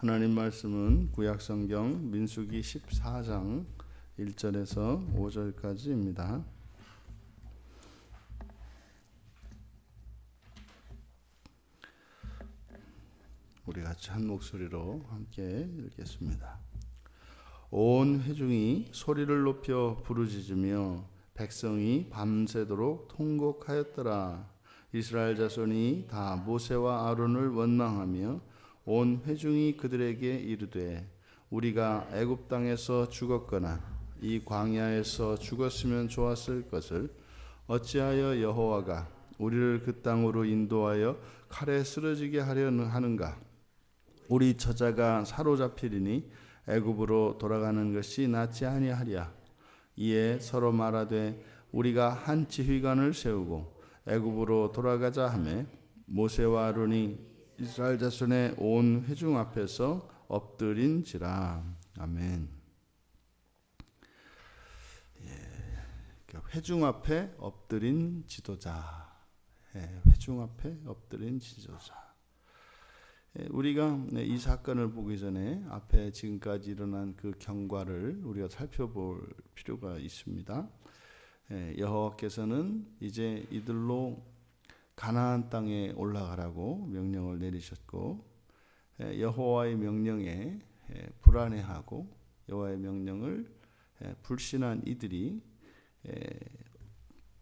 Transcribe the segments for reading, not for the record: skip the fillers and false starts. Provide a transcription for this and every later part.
하나님 말씀은 구약성경 민수기 14장 1절에서 5절까지입니다. 우리 같이 한 목소리로 함께 읽겠습니다. 온 회중이 소리를 높여 부르짖으며 백성이 밤새도록 통곡하였더라. 이스라엘 자손이 다 모세와 아론을 원망하며 온 회중이 그들에게 이르되 우리가 애굽 땅에서 죽었거나 이 광야에서 죽었으면 좋았을 것을 어찌하여 여호와가 우리를 그 땅으로 인도하여 칼에 쓰러지게 하려는 하는가? 우리 처자가 사로잡히리니 애굽으로 돌아가는 것이 낫지 아니하랴. 이에 서로 말하되 우리가 한 지휘관을 세우고 애굽으로 돌아가자 하매 모세와 아론이 이스라엘 자손의 온 회중 앞에서 엎드린지라. 아멘. 회중 앞에 엎드린 지도자. 회중 앞에 엎드린 지도자. 우리가 이 사건을 보기 전에 앞에 지금까지 일어난 그 경과를 우리가 살펴볼 필요가 있습니다. 여호와께서는 이제 이들로 가나안 땅에 올라가라고 명령을 내리셨고, 여호와의 명령에 불안해하고 여호와의 명령을 불신한 이들이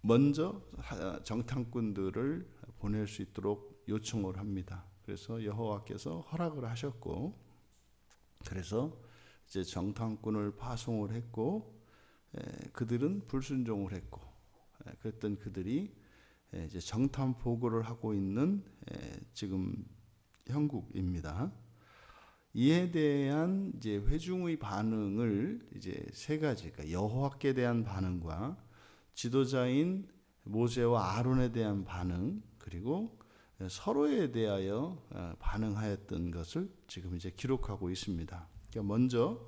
먼저 정탐꾼들을 보낼 수 있도록 요청을 합니다. 그래서 여호와께서 허락을 하셨고, 그래서 이제 정탐꾼을 파송을 했고, 그들은 불순종을 했고, 그랬던 그들이 이제 정탐 보고를 하고 있는 지금 형국입니다. 이에 대한 이제 회중의 반응을 이제 세 가지, 그러니까 여호와께 대한 반응과 지도자인 모세와 아론에 대한 반응, 그리고 서로에 대하여 반응하였던 것을 지금 이제 기록하고 있습니다. 그러니까 먼저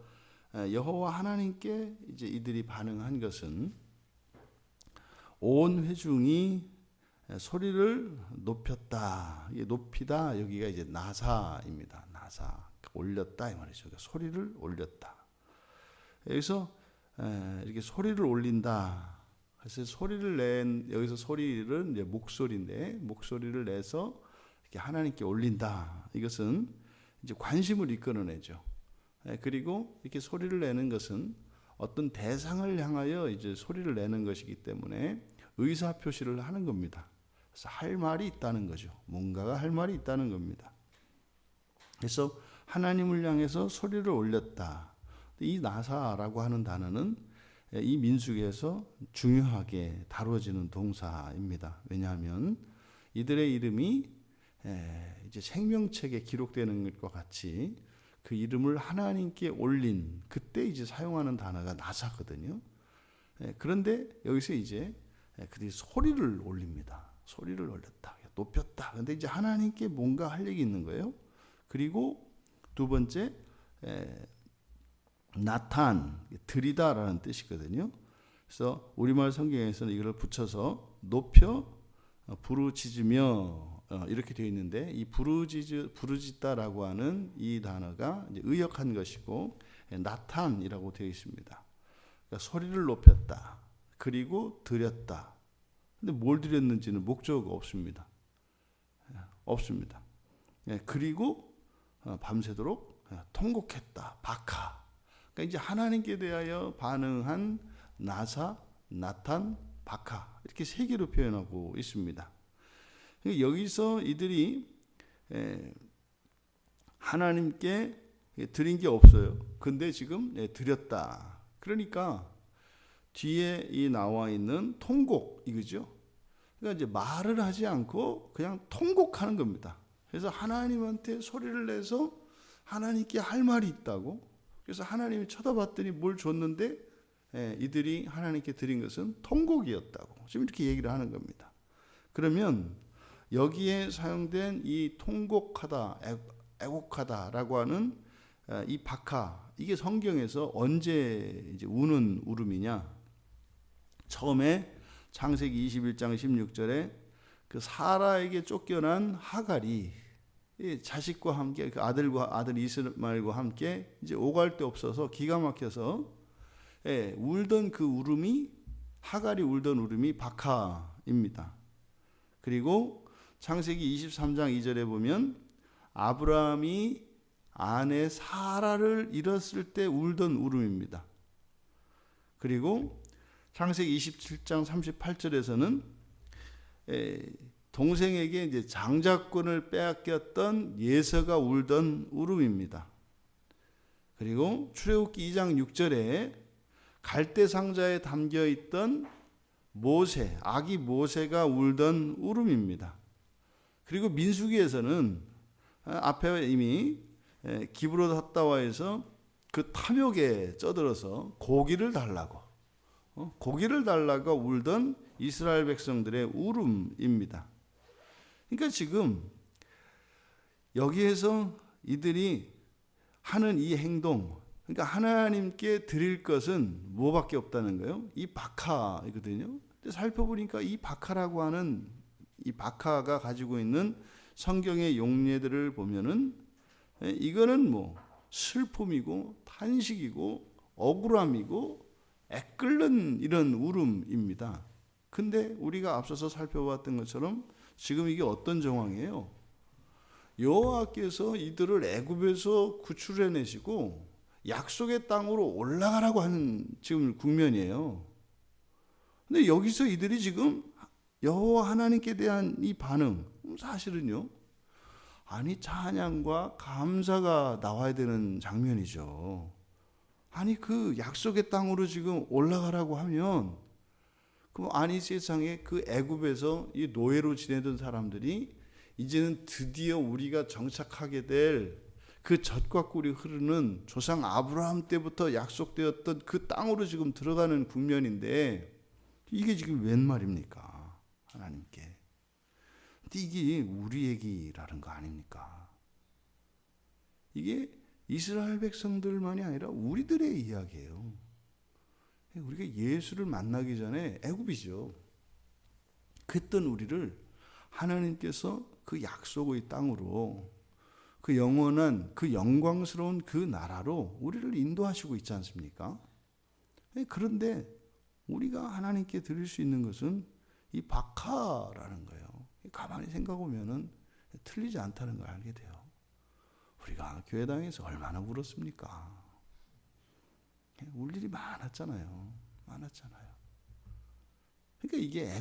여호와 하나님께 이제 이들이 반응한 것은 온 회중이 소리를 높였다. 이게 높이다, 여기가 이제 나사입니다. 나사, 올렸다 이 말이죠. 그러니까 소리를 올렸다. 여기서 이렇게 소리를 올린다. 그래서 소리를 낸, 여기서 소리는 이제 목소리인데, 목소리를 내서 이렇게 하나님께 올린다. 이것은 이제 관심을 이끌어내죠. 그리고 이렇게 소리를 내는 것은 어떤 대상을 향하여 이제 소리를 내는 것이기 때문에 의사 표시를 하는 겁니다. 그래서 할 말이 있다는 거죠. 뭔가가 할 말이 있다는 겁니다. 그래서 하나님을 향해서 소리를 올렸다. 이 나사라고 하는 단어는 이 민수기에서 중요하게 다뤄지는 동사입니다. 왜냐하면 이들의 이름이 이제 생명책에 기록되는 것과 같이 그 이름을 하나님께 올린 그때 이제 사용하는 단어가 나사거든요. 그런데 여기서 이제 그들이 소리를 올립니다. 소리를 올렸다, 높였다. 그런데 이제 하나님께 뭔가 할 얘기 있는 거예요. 그리고 두 번째, 나탄, 들이다라는 뜻이거든요. 그래서 우리말 성경에서는 이걸 붙여서 높여 부르짖으며 이렇게 되어 있는데, 이 부르짖다라고 하는 이 단어가 이제 의역한 것이고 나탄이라고 되어 있습니다. 그러니까 소리를 높였다. 그리고 드렸다. 근데 뭘 드렸는지는 목적 없습니다. 없습니다. 그리고 밤새도록 통곡했다. 바카. 그러니까 이제 하나님께 대하여 반응한 나사, 나탄, 바카, 이렇게 세 개로 표현하고 있습니다. 그러니까 여기서 이들이 하나님께 드린 게 없어요. 근데 지금 드렸다. 그러니까 뒤에 이 나와 있는 통곡, 이거죠. 그러니까 이제 말을 하지 않고 그냥 통곡하는 겁니다. 그래서 하나님한테 소리를 내서 하나님께 할 말이 있다고. 그래서 하나님이 쳐다봤더니 뭘 줬는데 이들이 하나님께 드린 것은 통곡이었다고. 지금 이렇게 얘기를 하는 겁니다. 그러면 여기에 사용된 이 통곡하다, 애곡하다라고 하는 이 바카, 이게 성경에서 언제 이제 우는 울음이냐? 처음에 창세기 21장 16절에 그 사라에게 쫓겨난 하갈이 이 자식과 함께 그 아들 이스마엘과 함께 이제 오갈 데 없어서 기가 막혀서 울던 그 울음이 하갈이 울던 울음이 박하입니다. 그리고 창세기 23장 2절에 보면 아브라함이 아내 사라를 잃었을 때 울던 울음입니다. 그리고 창세기 27장 38절에서는 동생에게 이제 장자권을 빼앗겼던 예서가 울던 울음입니다. 그리고 출애굽기 2장 6절에 갈대 상자에 담겨 있던 모세, 아기 모세가 울던 울음입니다. 그리고 민수기에서는 앞에 이미 기브롯 핫다와에서 그 탐욕에 쩌들어서 고기를 달라고 울던 이스라엘 백성들의 울음입니다. 그러니까 지금 여기에서 이들이 하는 이 행동, 그러니까 하나님께 드릴 것은 뭐밖에 없다는 거예요? 이 박하이거든요. 근데 살펴보니까 이 박하라고 하는 이 박하가 가지고 있는 성경의 용례들을 보면은 이거는 뭐 슬픔이고 탄식이고 억울함이고 애끓는 이런 울음입니다. 근데 우리가 앞서서 살펴봤던 것처럼 지금 이게 어떤 정황이에요? 여호와께서 이들을 애굽에서 구출해내시고 약속의 땅으로 올라가라고 하는 지금 국면이에요. 근데 여기서 이들이 지금 여호와 하나님께 대한 이 반응, 사실은요, 아니 찬양과 감사가 나와야 되는 장면이죠. 아니 그 약속의 땅으로 지금 올라가라고 하면, 그럼 아니 세상에 그 애굽에서 이 노예로 지내던 사람들이 이제는 드디어 우리가 정착하게 될 그 젖과 꿀이 흐르는 조상 아브라함 때부터 약속되었던 그 땅으로 지금 들어가는 국면인데, 이게 지금 웬 말입니까? 하나님께. 근데 이게 우리 얘기라는 거 아닙니까? 이게 이스라엘 백성들만이 아니라 우리들의 이야기예요. 우리가 예수를 만나기 전에 애굽이죠. 그랬던 우리를 하나님께서 그 약속의 땅으로, 그 영원한 그 영광스러운 그 나라로 우리를 인도하시고 있지 않습니까? 그런데 우리가 하나님께 드릴 수 있는 것은 이 박하라는 거예요. 가만히 생각해보면 틀리지 않다는 걸 알게 돼요. 우리가 교회당에서 얼마나 울었습니까? 울 일이 많았잖아요. 그러니까 이게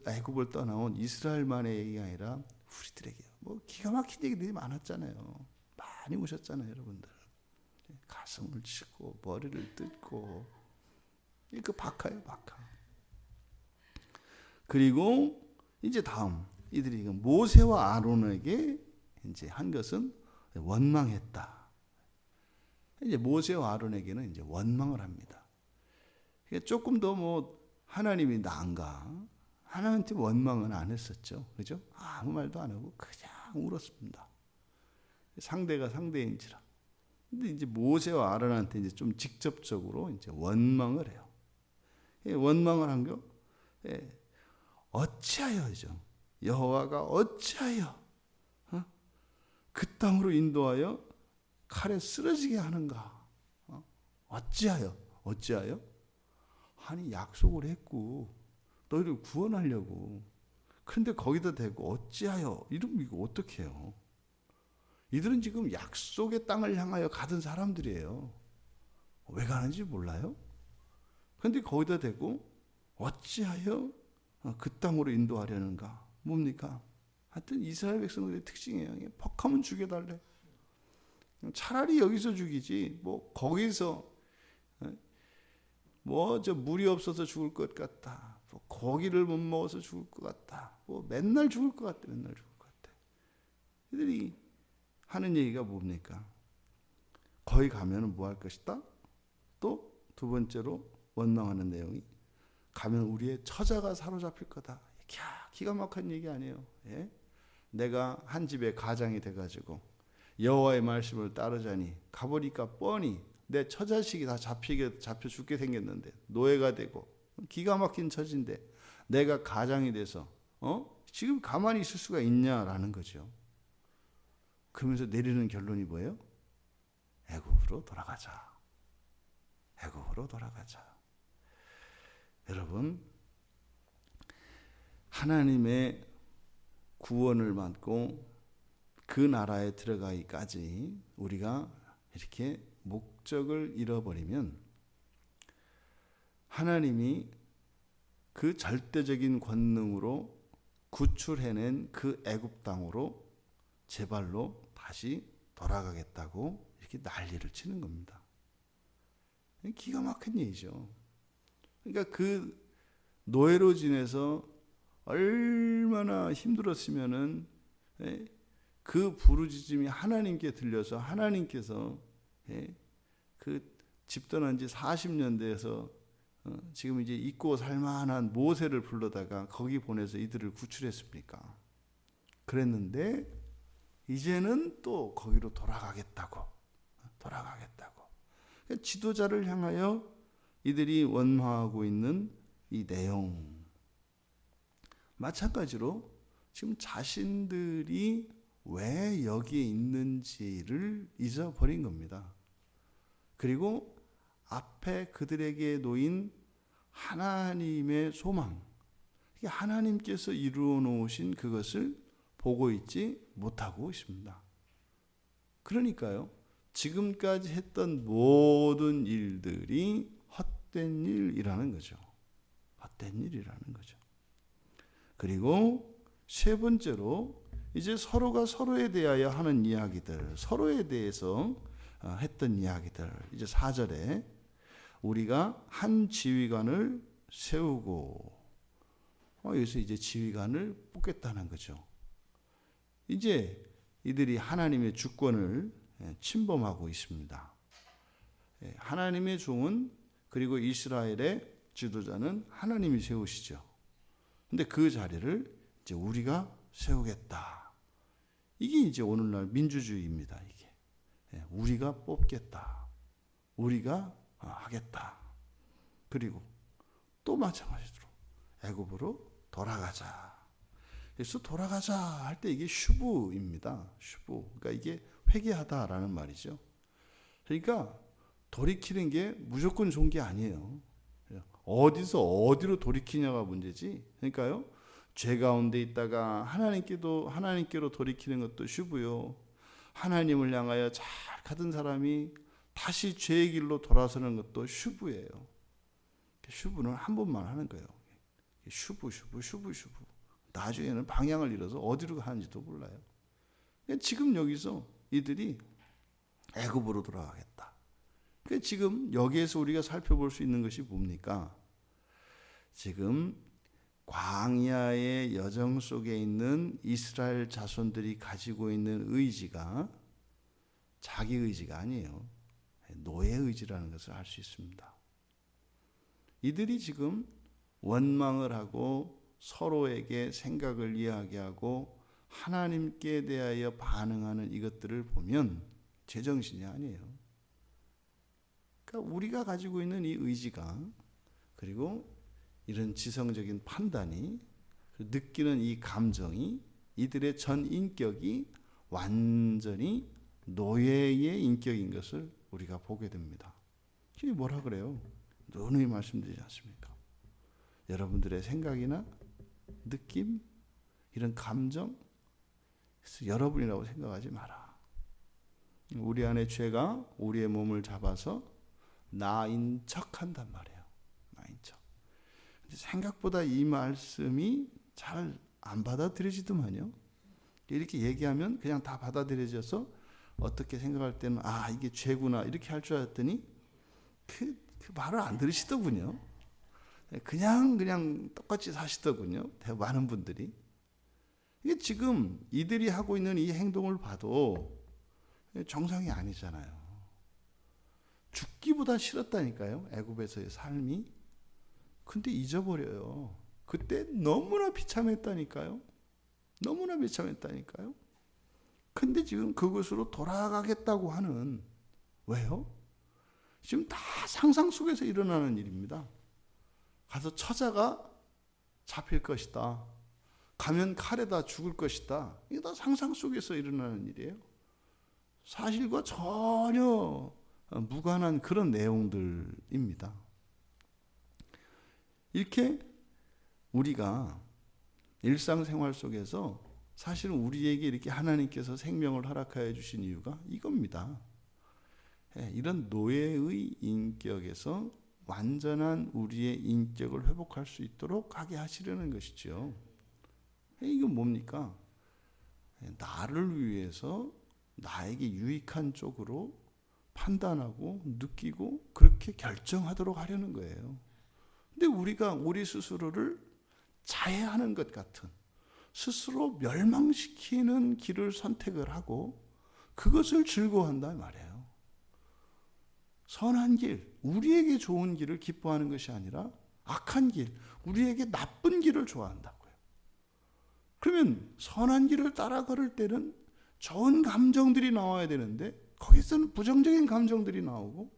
애굽을 떠나온 이스라엘만의 얘기가 아니라 우리들에게 뭐 기가 막힌 얘기들이 많았잖아요. 많이 우셨잖아요, 여러분들. 가슴을 치고 머리를 뜯고, 그 박하예요, 박하. 그리고 이제 다음 이들이 모세와 아론에게 이제 한 것은 원망했다. 이제 모세와 아론에게는 이제 원망을 합니다. 조금 더 뭐 하나님이 나은가? 하나님한테 원망은 안 했었죠, 그죠? 아무 말도 안 하고 그냥 울었습니다. 상대가 상대인지라. 근데 이제 모세와 아론한테 이제 좀 직접적으로 이제 원망을 해요. 원망을 한 거, 어찌하여죠? 여호와가 어찌하여 그 땅으로 인도하여 칼에 쓰러지게 하는가? 어찌하여? 아니 약속을 했고 너희를 구원하려고. 그런데 거기다 대고 어찌하여? 이러면 이거 어떻게 해요? 이들은 지금 약속의 땅을 향하여 가던 사람들이에요. 왜 가는지 몰라요? 그런데 거기다 대고 어찌하여 그 땅으로 인도하려는가? 뭡니까? 하여튼 이스라엘 백성들의 특징이에요. 퍽하면 죽여달래. 차라리 여기서 죽이지, 뭐 거기서 뭐 저 물이 없어서 죽을 것 같다, 뭐 고기를 못 먹어서 죽을 것 같다, 뭐 맨날 죽을 것 같다. 이들이 하는 얘기가 뭡니까? 거기 가면은 뭐 할 것이다? 또 두 번째로 원망하는 내용이, 가면 우리의 처자가 사로잡힐 거다. 기가 막힌 얘기 아니에요. 예? 내가 한 집의 가장이 돼가지고 여호와의 말씀을 따르자니 가보니까 뻔히 내 처자식이 다 잡혀 죽게 생겼는데 노예가 되고 기가 막힌 처지인데 내가 가장이 돼서 지금 가만히 있을 수가 있냐라는 거죠. 그러면서 내리는 결론이 뭐예요? 애굽으로 돌아가자. 애굽으로 돌아가자. 여러분, 하나님의 구원을 받고 그 나라에 들어가기까지 우리가 이렇게 목적을 잃어버리면 하나님이 그 절대적인 권능으로 구출해낸 그 애굽 땅으로 제발로 다시 돌아가겠다고 이렇게 난리를 치는 겁니다. 기가 막힌 얘기죠. 그러니까 그 노예로 지내서 얼마나 힘들었으면은 그 부르짖음이 하나님께 들려서 하나님께서 그 집 떠난 지 40년 돼서 지금 이제 잊고 살만한 모세를 불러다가 거기 보내서 이들을 구출했습니까? 그랬는데 이제는 또 거기로 돌아가겠다고. 그러니까 지도자를 향하여 이들이 원망하고 있는 이 내용. 마찬가지로 지금 자신들이 왜 여기에 있는지를 잊어버린 겁니다. 그리고 앞에 그들에게 놓인 하나님의 소망, 하나님께서 이루어 놓으신 그것을 보고 있지 못하고 있습니다. 그러니까요, 지금까지 했던 모든 일들이 헛된 일이라는 거죠. 헛된 일이라는 거죠. 그리고 세 번째로 이제 서로가 서로에 대하여 하는 이야기들, 서로에 대해서 했던 이야기들. 이제 4절에 우리가 한 지휘관을 세우고, 여기서 이제 지휘관을 뽑겠다는 거죠. 이제 이들이 하나님의 주권을 침범하고 있습니다. 하나님의 종은, 그리고 이스라엘의 지도자는 하나님이 세우시죠. 근데 그 자리를 이제 우리가 세우겠다. 이게 이제 오늘날 민주주의입니다. 이게 우리가 뽑겠다. 우리가 하겠다. 그리고 또 마찬가지로 애굽으로 돌아가자. 그래서 돌아가자 할 때 이게 슈브입니다. 슈브. 그러니까 이게 회개하다라는 말이죠. 그러니까 돌이키는 게 무조건 좋은 게 아니에요. 어디서 어디로 돌이키냐가 문제지. 그러니까요, 죄 가운데 있다가 하나님께로 돌이키는 것도 슈브요. 하나님을 향하여 잘 가던 사람이 다시 죄의 길로 돌아서는 것도 슈브예요. 슈브는 한 번만 하는 거예요. 슈브. 나중에는 방향을 잃어서 어디로 가는지도 몰라요. 지금 여기서 이들이 애굽으로 돌아가겠다. 지금 여기에서 우리가 살펴볼 수 있는 것이 뭡니까? 지금 광야의 여정 속에 있는 이스라엘 자손들이 가지고 있는 의지가 자기 의지가 아니에요. 노예 의지라는 것을 알 수 있습니다. 이들이 지금 원망을 하고 서로에게 생각을 이야기하고 하나님께 대하여 반응하는 이것들을 보면 제정신이 아니에요. 그러니까 우리가 가지고 있는 이 의지가, 그리고 이런 지성적인 판단이, 느끼는 이 감정이, 이들의 전 인격이 완전히 노예의 인격인 것을 우리가 보게 됩니다. 이게 뭐라 그래요? 누누이 말씀드리지 않습니까? 여러분들의 생각이나 느낌, 이런 감정, 여러분이라고 생각하지 마라. 우리 안에 죄가 우리의 몸을 잡아서 나인 척 한단 말이에요. 나인 척. 근데 생각보다 이 말씀이 잘 안 받아들여지더만요. 이렇게 얘기하면 그냥 다 받아들여져서 어떻게 생각할 때는 이게 죄구나 이렇게 할 줄 알았더니 그 말을 안 들으시더군요. 그냥 똑같이 사시더군요. 많은 분들이. 이게 지금 이들이 하고 있는 이 행동을 봐도 정상이 아니잖아요. 죽기보다 싫었다니까요. 애굽에서의 삶이. 근데 잊어버려요. 그때 너무나 비참했다니까요. 너무나 비참했다니까요. 근데 지금 그것으로 돌아가겠다고 하는, 왜요? 지금 다 상상 속에서 일어나는 일입니다. 가서 처자가 잡힐 것이다. 가면 칼에다 죽을 것이다. 이게 다 상상 속에서 일어나는 일이에요. 사실과 전혀 무관한 그런 내용들입니다. 이렇게 우리가 일상생활 속에서 사실은 우리에게 이렇게 하나님께서 생명을 허락하여 주신 이유가 이겁니다. 이런 노예의 인격에서 완전한 우리의 인격을 회복할 수 있도록 하게 하시려는 것이죠. 이건 뭡니까? 나를 위해서 나에게 유익한 쪽으로 판단하고 느끼고 그렇게 결정하도록 하려는 거예요. 근데 우리가 우리 스스로를 자해하는 것 같은, 스스로 멸망시키는 길을 선택을 하고 그것을 즐거워한다 말이에요. 선한 길, 우리에게 좋은 길을 기뻐하는 것이 아니라 악한 길, 우리에게 나쁜 길을 좋아한다고요. 그러면 선한 길을 따라 걸을 때는 좋은 감정들이 나와야 되는데 거기서는 부정적인 감정들이 나오고,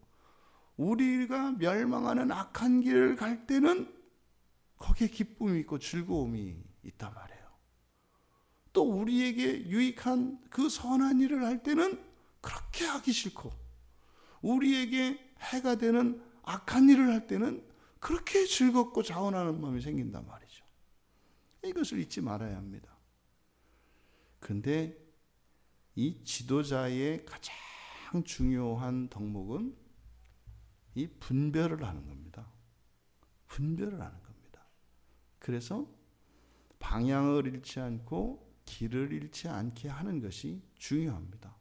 우리가 멸망하는 악한 길을 갈 때는 거기에 기쁨이 있고 즐거움이 있단 말이에요. 또 우리에게 유익한 그 선한 일을 할 때는 그렇게 하기 싫고, 우리에게 해가 되는 악한 일을 할 때는 그렇게 즐겁고 자원하는 마음이 생긴단 말이죠. 이것을 잊지 말아야 합니다. 그런데 이 지도자의 가장 중요한 덕목은 이 분별을 하는 겁니다. 분별을 하는 겁니다. 그래서 방향을 잃지 않고 길을 잃지 않게 하는 것이 중요합니다.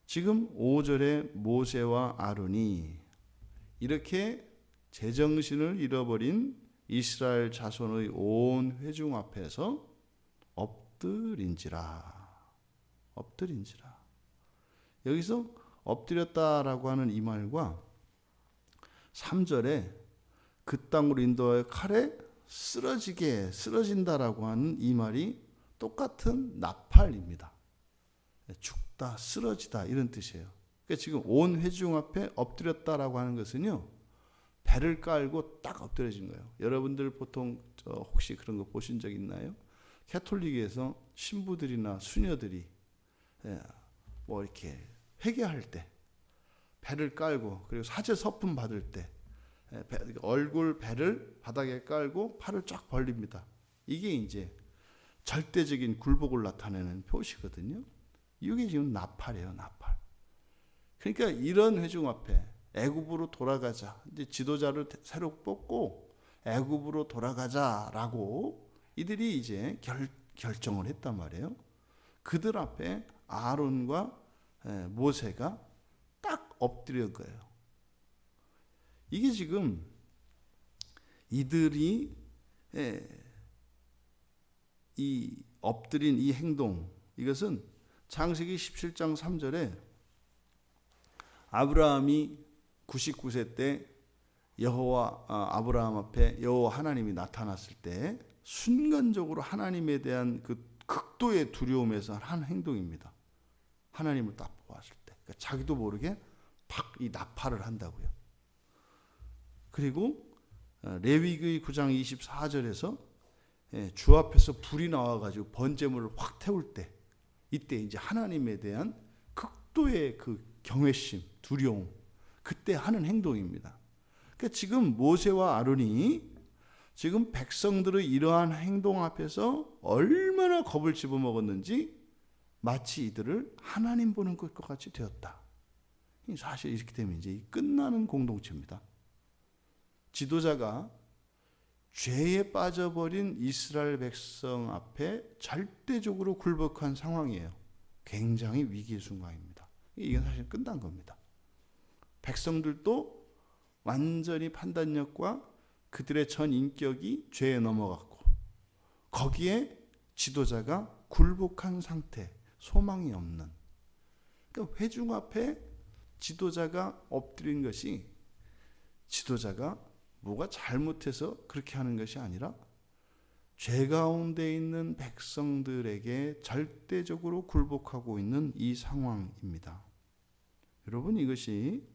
지금 5절에 모세와 아론이 이렇게 제정신을 잃어버린 이스라엘 자손의 온 회중 앞에서 엎드린지라. 여기서 엎드렸다라고 하는 이 말과 3절에 그 땅으로 인도하여 칼에 쓰러진다라고 하는 이 말이 똑같은 나팔입니다. 죽다, 쓰러지다 이런 뜻이에요. 그러니까 지금 온 회중 앞에 엎드렸다라고 하는 것은요, 배를 깔고 딱 엎드려진 거예요. 여러분들 보통 혹시 그런 거 보신 적 있나요? 캐톨릭에서 신부들이나 수녀들이 뭐 이렇게 회개할 때 배를 깔고, 그리고 사제 서품 받을 때 얼굴 배를 바닥에 깔고 팔을 쫙 벌립니다. 이게 이제 절대적인 굴복을 나타내는 표시거든요. 이게 지금 나팔이에요, 나팔. 그러니까 이런 회중 앞에 애굽으로 돌아가자, 이제 지도자를 새로 뽑고 애굽으로 돌아가자라고 이들이 이제 결정을 했단 말이에요. 그들 앞에 아론과 모세가 딱 엎드린 거예요. 이게 지금 이들이 이 엎드린 이 행동, 이것은 창세기 17장 3절에 아브라함이 99세 때 아브라함 앞에 여호와 하나님이 나타났을 때 순간적으로 하나님에 대한 그 극도의 두려움에서 한 행동입니다. 하나님을 딱 보았을 때, 그러니까 자기도 모르게 팍 이 나팔을 한다고요. 그리고 레위기 9장 24절에서 주 앞에서 불이 나와가지고 번제물을 확 태울 때, 이때 이제 하나님에 대한 극도의 그 경외심, 두려움, 그때 하는 행동입니다. 그러니까 지금 모세와 아론이 지금 백성들의 이러한 행동 앞에서 얼마나 겁을 집어먹었는지 마치 이들을 하나님 보는 것과 같이 되었다. 사실 이렇게 되면 이제 끝나는 공동체입니다. 지도자가 죄에 빠져버린 이스라엘 백성 앞에 절대적으로 굴복한 상황이에요. 굉장히 위기의 순간입니다. 이건 사실 끝난 겁니다. 백성들도 완전히 판단력과 그들의 전 인격이 죄에 넘어갔고, 거기에 지도자가 굴복한 상태, 소망이 없는. 그러니까 회중 앞에 지도자가 엎드린 것이 지도자가 뭐가 잘못해서 그렇게 하는 것이 아니라 죄 가운데 있는 백성들에게 절대적으로 굴복하고 있는 이 상황입니다. 여러분, 이것이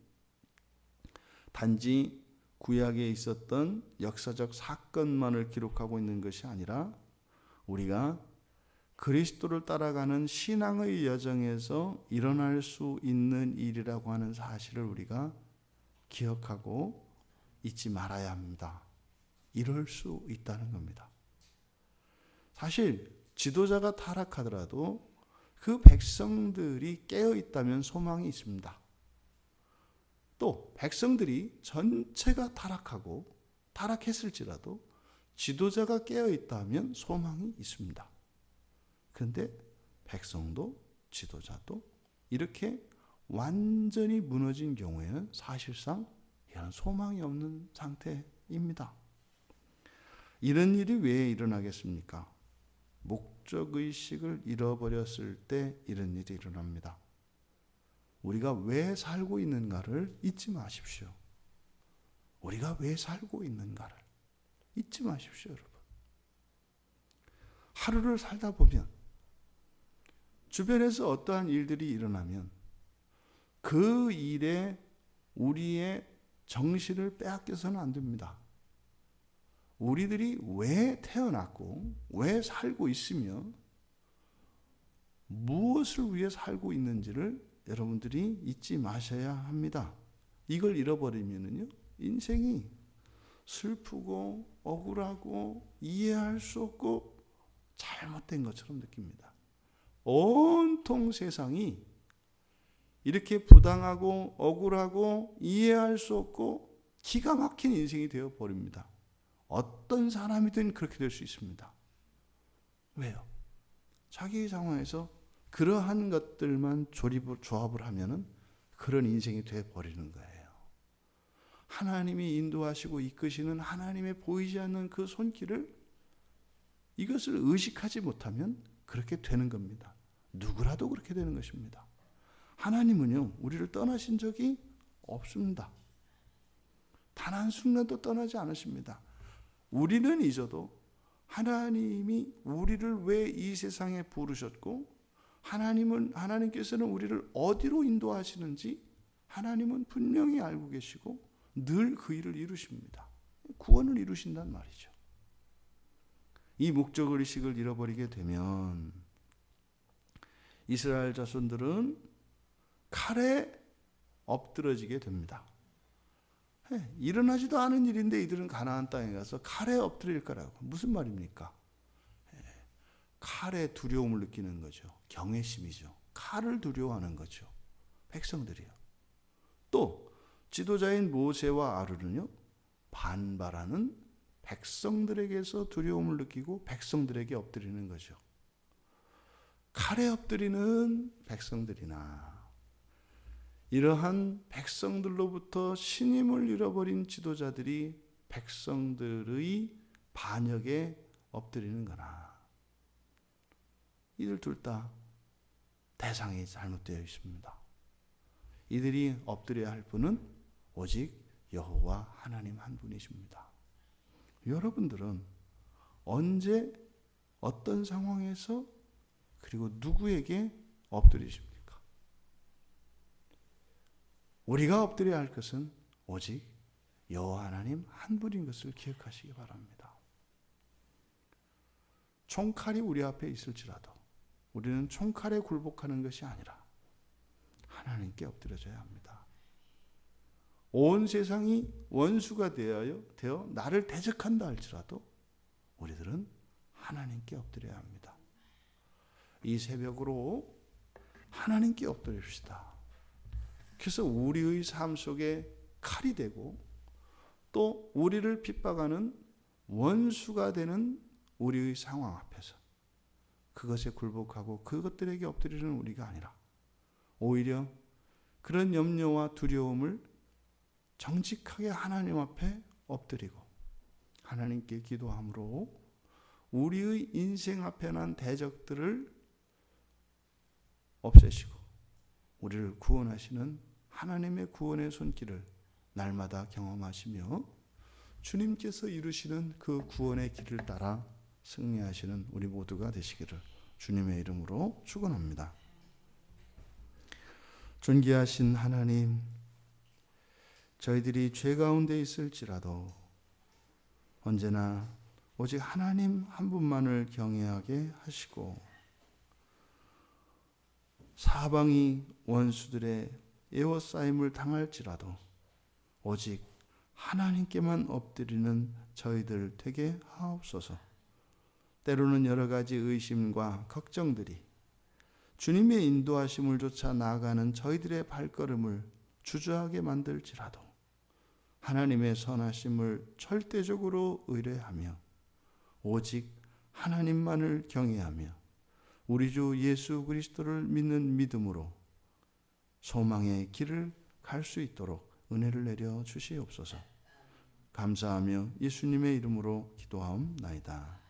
단지 구약에 있었던 역사적 사건만을 기록하고 있는 것이 아니라 우리가 그리스도를 따라가는 신앙의 여정에서 일어날 수 있는 일이라고 하는 사실을 우리가 기억하고 잊지 말아야 합니다. 이럴 수 있다는 겁니다. 사실 지도자가 타락하더라도 그 백성들이 깨어 있다면 소망이 있습니다. 또 백성들이 전체가 타락했을지라도 지도자가 깨어 있다면 소망이 있습니다. 그런데 백성도 지도자도 이렇게 완전히 무너진 경우에는 사실상 이런 소망이 없는 상태입니다. 이런 일이 왜 일어나겠습니까? 목적의식을 잃어버렸을 때 이런 일이 일어납니다. 우리가 왜 살고 있는가를 잊지 마십시오. 우리가 왜 살고 있는가를 잊지 마십시오, 여러분. 하루를 살다 보면 주변에서 어떠한 일들이 일어나면 그 일에 우리의 정신을 빼앗겨서는 안 됩니다. 우리들이 왜 태어났고 왜 살고 있으며 무엇을 위해 살고 있는지를 여러분들이 잊지 마셔야 합니다. 이걸 잃어버리면요, 인생이 슬프고 억울하고 이해할 수 없고 잘못된 것처럼 느낍니다. 온통 세상이 이렇게 부당하고 억울하고 이해할 수 없고 기가 막힌 인생이 되어 버립니다. 어떤 사람이든 그렇게 될 수 있습니다. 왜요? 자기 상황에서 그러한 것들만 조합을 하면은 그런 인생이 되어 버리는 거예요. 하나님이 인도하시고 이끄시는 하나님의 보이지 않는 그 손길을 이것을 의식하지 못하면 그렇게 되는 겁니다. 누구라도 그렇게 되는 것입니다. 하나님은요, 우리를 떠나신 적이 없습니다. 단 한순간도 떠나지 않으십니다. 우리는 잊어도 하나님이 우리를 왜 이 세상에 부르셨고 하나님께서는 우리를 어디로 인도하시는지 하나님은 분명히 알고 계시고 늘 그 일을 이루십니다. 구원을 이루신단 말이죠. 이 목적의식을 잃어버리게 되면 이스라엘 자손들은 칼에 엎드러지게 됩니다. 일어나지도 않은 일인데 이들은 가나안 땅에 가서 칼에 엎드릴 거라고. 무슨 말입니까? 칼에 두려움을 느끼는 거죠. 경외심이죠. 칼을 두려워하는 거죠. 백성들이요. 또 지도자인 모세와 아론은요, 반발하는 백성들에게서 두려움을 느끼고 백성들에게 엎드리는 거죠. 칼에 엎드리는 백성들이나 이러한 백성들로부터 신임을 잃어버린 지도자들이 백성들의 반역에 엎드리는 거나, 이들 둘 다 대상이 잘못되어 있습니다. 이들이 엎드려야 할 분은 오직 여호와 하나님 한 분이십니다. 여러분들은 언제 어떤 상황에서 그리고 누구에게 엎드리십니까? 우리가 엎드려야 할 것은 오직 여호와 하나님 한 분인 것을 기억하시기 바랍니다. 총칼이 우리 앞에 있을지라도 우리는 총칼에 굴복하는 것이 아니라 하나님께 엎드려져야 합니다. 온 세상이 원수가 되어 나를 대적한다 할지라도 우리들은 하나님께 엎드려야 합니다. 이 새벽으로 하나님께 엎드립시다. 그래서 우리의 삶 속에 칼이 되고 또 우리를 핍박하는 원수가 되는 우리의 상황 앞에서 그것에 굴복하고 그것들에게 엎드리는 우리가 아니라 오히려 그런 염려와 두려움을 정직하게 하나님 앞에 엎드리고 하나님께 기도함으로 우리의 인생 앞에 난 대적들을 없애시고 우리를 구원하시는 하나님의 구원의 손길을 날마다 경험하시며 주님께서 이루시는 그 구원의 길을 따라 승리하시는 우리 모두가 되시기를 주님의 이름으로 축원합니다. 존귀하신 하나님, 저희들이 죄 가운데 있을지라도 언제나 오직 하나님 한 분만을 경외하게 하시고 사방이 원수들의 에워싸임을 당할지라도 오직 하나님께만 엎드리는 저희들 되게 하옵소서. 때로는 여러 가지 의심과 걱정들이 주님의 인도하심을 쫓아 나아가는 저희들의 발걸음을 주저하게 만들지라도 하나님의 선하심을 절대적으로 의뢰하며 오직 하나님만을 경외하며 우리 주 예수 그리스도를 믿는 믿음으로 소망의 길을 갈 수 있도록 은혜를 내려 주시옵소서. 감사하며 예수님의 이름으로 기도하옵나이다.